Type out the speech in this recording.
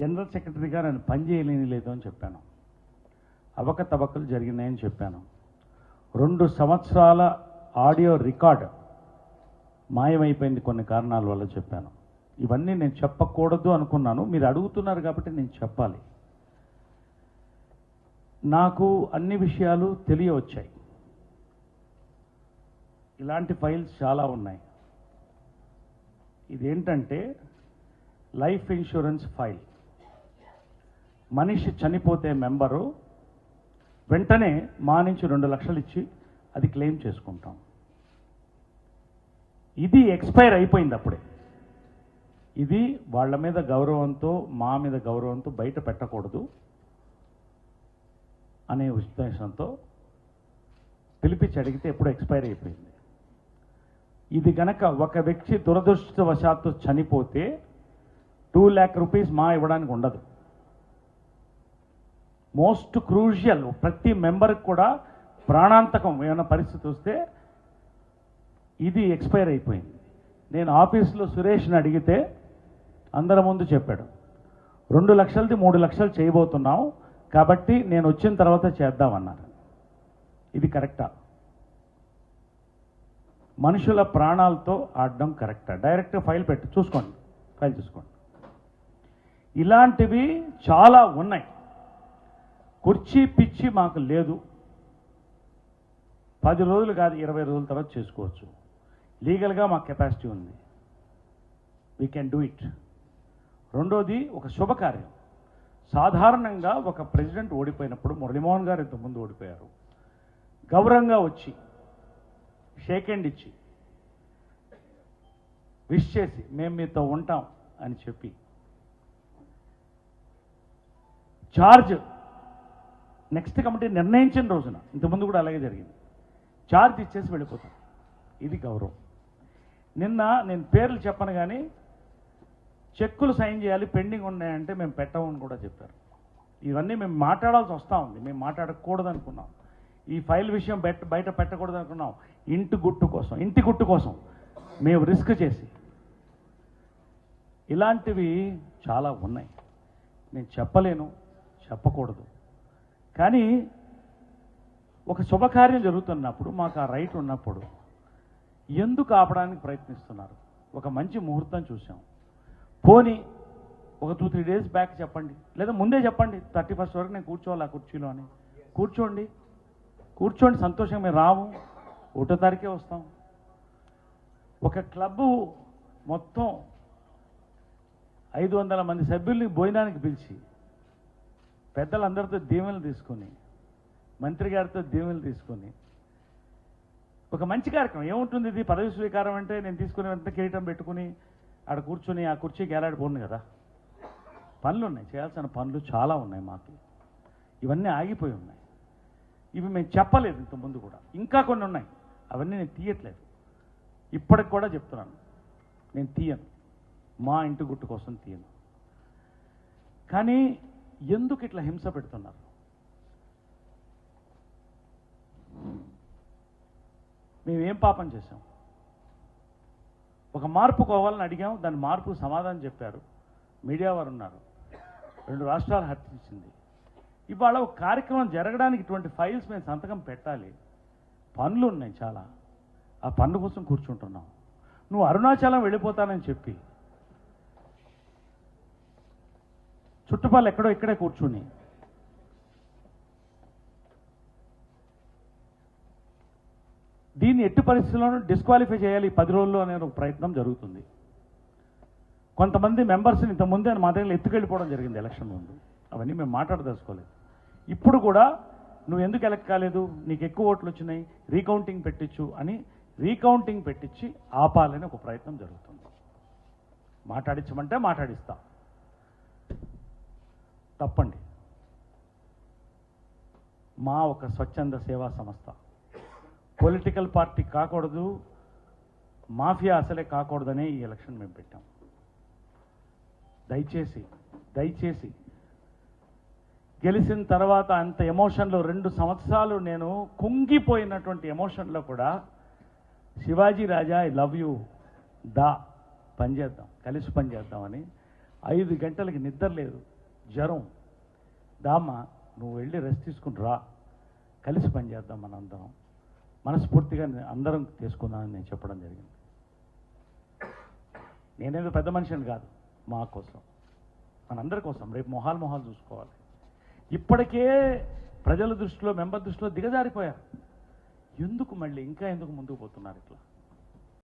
General సెక్రటరీగా నేను పని చేయలేని లేదు అని చెప్పాను. అవకతవకలు జరిగినాయని చెప్పాను. 2 సంవత్సరాల ఆడియో రికార్డ్ మాయమైపోయింది కొన్ని కారణాల వల్ల చెప్పాను. ఇవన్నీ నేను చెప్పకూడదు అనుకున్నాను. మీరు అడుగుతున్నారు కాబట్టి నేను చెప్పాలి. నాకు అన్ని విషయాలు తెలియవచ్చాయి. ఇలాంటి ఫైల్స్ చాలా ఉన్నాయి. ఇదేంటంటే లైఫ్ ఇన్సూరెన్స్ ఫైల్. మనిషి చనిపోతే మెంబరు వెంటనే మా నుంచి 2 లక్షలు ఇచ్చి అది క్లెయిమ్ చేసుకుంటాం. ఇది ఎక్స్పైర్ అయిపోయింది అప్పుడే. ఇది వాళ్ళ మీద గౌరవంతో మా మీద గౌరవంతో బయట పెట్టకూడదు అనే ఉద్దేశంతో పిలిపించి అడిగితే ఎప్పుడు ఎక్స్పైర్ అయిపోయింది. ఇది గనక ఒక వ్యక్తి దురదృష్టవశాత్తు చనిపోతే 2 lakh రూపీస్ మా ఇవ్వడానికి ఉండదు. మోస్ట్ క్రూషియల్, ప్రతి మెంబర్కి కూడా ప్రాణాంతకం ఏమైనా పరిస్థితి వస్తే ఇది ఎక్స్పైర్ అయిపోయింది. నేను ఆఫీస్లో సురేష్ని అడిగితే అందరి ముందు చెప్పాడు, 2 లక్షలది 3 లక్షలు చేయబోతున్నాం కాబట్టి నేను వచ్చిన తర్వాత చేద్దామన్నారు. ఇది కరెక్టా? మనుషుల ప్రాణాలతో ఆడడం కరెక్టా? డైరెక్ట్ ఫైల్ పెట్టి చూసుకోండి, ఫైల్ చూసుకోండి. ఇలాంటివి చాలా ఉన్నాయి. కుర్చీ పిచ్చి మాకు లేదు. 10 రోజులు కాదు, 20 రోజుల తర్వాత చేసుకోవచ్చు. లీగల్గా మాకు కెపాసిటీ ఉంది. We can do it. రెండోది, ఒక శుభకార్యం. సాధారణంగా ఒక ప్రెసిడెంట్ ఓడిపోయినప్పుడు, మురళీమోహన్ గారు ఇంతకుముందు ఓడిపోయారు, గౌరవంగా వచ్చి షేక్ హ్యాండ్ ఇచ్చి విష్ చేసి మేము మీతో ఉంటాం అని చెప్పి చార్జ్ నెక్స్ట్ కమిటీ నిర్ణయించిన రోజున, ఇంతకుముందు కూడా అలాగే జరిగింది, చార్జ్ ఇచ్చేసి వెళ్ళిపోతాం. ఇది గౌరవం. నిన్న నేను పేర్లు చెప్పను కానీ చెక్కులు సైన్ చేయాలి, పెండింగ్ ఉన్నాయంటే మేము పెట్టమని కూడా చెప్పారు. ఇవన్నీ మేము మాట్లాడాల్సి వస్తూ ఉంది. మేము మాట్లాడకూడదు అనుకున్నాం. ఈ ఫైల్ విషయం బయట పెట్టకూడదు అనుకున్నాం. ఇంటి గుట్టు కోసం మేము రిస్క్ చేసి, ఇలాంటివి చాలా ఉన్నాయి. నేను చెప్పలేను, చెప్పకూడదు. కానీ ఒక శుభకార్యం జరుగుతున్నప్పుడు, మాకు ఆ రైట్ ఉన్నప్పుడు ఎందుకు ఆపడానికి ప్రయత్నిస్తున్నారు? ఒక మంచి ముహూర్తం చూసాం. పోనీ ఒక 2-3 days బ్యాక్ చెప్పండి, లేదా ముందే చెప్పండి, 31st వరకు నేను కూర్చోవాలి ఆ కుర్చీలో అని. కూర్చోండి, సంతోషంగా మేము రాము, 1వ తారీఖే వస్తాం. ఒక క్లబ్బు మొత్తం 500 మంది సభ్యుల్ని భోజనానికి పిలిచి పెద్దలందరితో దీవెనలు తీసుకొని, మంత్రి గారితో దీవెనలు తీసుకొని, ఒక మంచి కార్యక్రమం. ఏముంటుంది ఇది? పదవి స్వీకారం అంటే నేను తీసుకునే వెంటనే కిరీటం పెట్టుకుని ఆడ కూర్చొని ఆ కుర్చీకి ఏలాడిపోను కదా. పనులు ఉన్నాయి, చేయాల్సిన పనులు చాలా ఉన్నాయి మాకు. ఇవన్నీ ఆగిపోయి ఉన్నాయి. ఇవి మేము చెప్పలేదు ఇంతకుముందు కూడా. ఇంకా కొన్ని ఉన్నాయి, అవన్నీ నేను తీయట్లేదు. ఇప్పటికి కూడా చెప్తున్నాను, నేను తీయను. మా ఇంటి గుట్టు కోసం తీయను. కానీ ఎందుకు ఇట్లా హింస పెడుతున్నారు? మేమేం పాపం చేశాం? ఒక మార్పు కావాలని అడిగాం, దాని మార్పు సమాధానం చెప్పారు. మీడియా వారు ఉన్నారు, 2 రాష్ట్రాలు హర్షించింది. ఇవాళ ఒక కార్యక్రమం జరగడానికి ఇటువంటి ఫైల్స్ మేము సంతకం పెట్టాలి. పనులు ఉన్నాయి చాలా, ఆ పనుల కోసం కూర్చుంటున్నాం. నువ్వు అరుణాచలం వెళ్ళిపోతానని చెప్పి చుట్టుపక్కల ఎక్కడో ఇక్కడే కూర్చుని దీన్ని ఎట్టి పరిస్థితుల్లోనూ డిస్క్వాలిఫై చేయాలి 10 రోజుల్లో అనే ఒక ప్రయత్నం జరుగుతుంది. కొంతమంది మెంబర్స్ని ఇంతకుముందే మా దగ్గర ఎత్తుకెళ్ళిపోవడం జరిగింది ఎలక్షన్ ముందు. అవన్నీ మేము మాట్లాడదలుచుకోలేదు. ఇప్పుడు కూడా నువ్వు ఎందుకు ఎలక్ట్ కాలేదు, నీకు ఎక్కువ ఓట్లు వచ్చినాయి, రీకౌంటింగ్ పెట్టించు అని రీకౌంటింగ్ పెట్టించి ఆపాలని ఒక ప్రయత్నం జరుగుతుంది. మాట్లాడించమంటే మాట్లాడిస్తా. తప్పండి. మా ఒక స్వచ్ఛంద సేవా సంస్థ, పొలిటికల్ పార్టీ కాకూడదు, మాఫియా అసలే కాకూడదనే ఈ ఎలక్షన్ మేము పెట్టాం. దయచేసి గెలిచిన తర్వాత అంత ఎమోషన్లో 2 సంవత్సరాలు నేను కుంగిపోయినటువంటి ఎమోషన్లో కూడా శివాజీ రాజా ఐ లవ్ యూ, పనిచేద్దాం, కలిసి పనిచేద్దామని 5 గంటలకి నిద్ర లేదు, జ్వరం. దామ్మా నువ్వు వెళ్ళి రెస్ట్ తీసుకుని రా, కలిసి పనిచేద్దాం మనందరం, మనస్ఫూర్తిగా అందరం తీసుకుందామని నేను చెప్పడం జరిగింది. నేనేదో పెద్ద మనిషిని కాదు, మా కోసం, మనందరి కోసం. రేపు మొహాలు చూసుకోవాలి. ఇప్పటికే ప్రజల దృష్టిలో, మెంబర్ దృష్టిలో దిగజారిపోయారు. ఎందుకు మళ్ళీ ఇంకా ఎందుకు ముందుకు పోతున్నారు ఇట్లా?